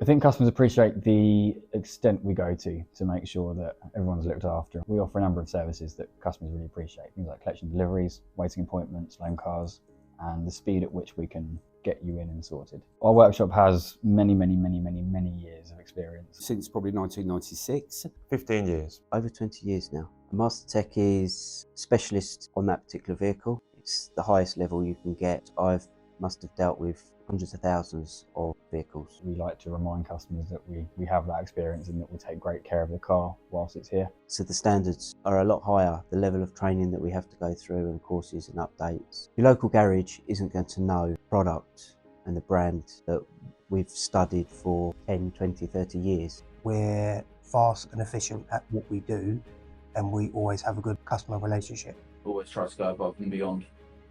I think customers appreciate the extent we go to make sure that everyone's looked after. We offer a number of services that customers really appreciate, things like collection deliveries, waiting appointments, loan cars, and the speed at which we can get you in and sorted. Our workshop has many years of experience. Since probably 1996. 15 years. Over 20 years now. Master Tech is specialist on that particular vehicle. It's the highest level you can get. Must have dealt with hundreds of thousands of vehicles. We like to remind customers that we have that experience and that we take great care of the car whilst it's here. So the standards are a lot higher, the level of training that we have to go through and courses and updates. Your local garage isn't going to know the product and the brand that we've studied for 10, 20, 30 years. We're fast and efficient at what we do, and we always have a good customer relationship. Always try to go above and beyond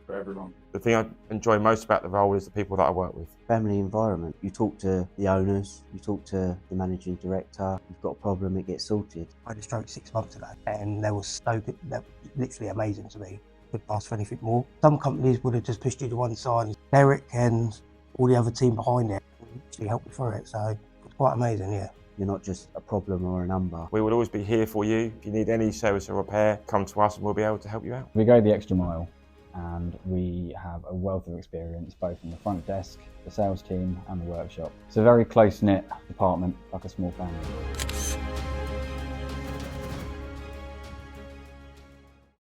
for everyone. The thing I enjoy most about the role is the people that I work with. Family environment. You talk to the owners, you talk to the managing director, you've got a problem, it gets sorted. I had a stroke 6 months ago, and they were so good, that was literally amazing to me. Couldn't ask for anything more. Some companies would have just pushed you to one side. Derek and all the other team behind it actually helped me through it, so it's quite amazing, yeah. You're not just a problem or a number. We will always be here for you. If you need any service or repair, come to us and we'll be able to help you out. We go the extra mile, and we have a wealth of experience both in the front desk, the sales team and the workshop. It's a very close-knit department, like a small family.